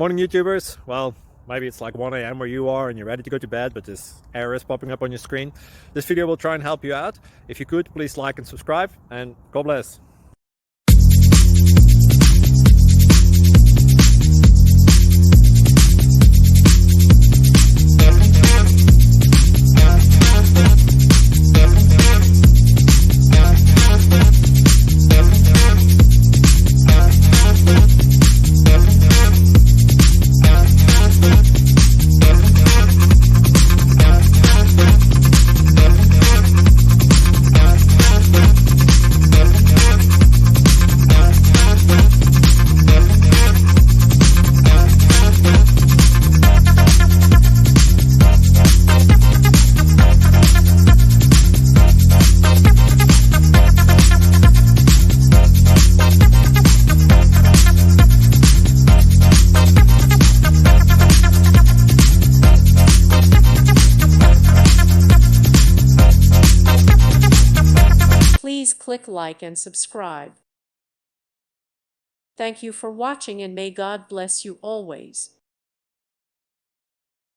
Morning YouTubers. Well, maybe it's like 1 a.m. where you are and you're ready to go to bed, but this error is popping up on your screen. This video will try and help you out. If you could, please like and subscribe, and God bless. Please click like and subscribe. Thank you for watching, and may God bless you always.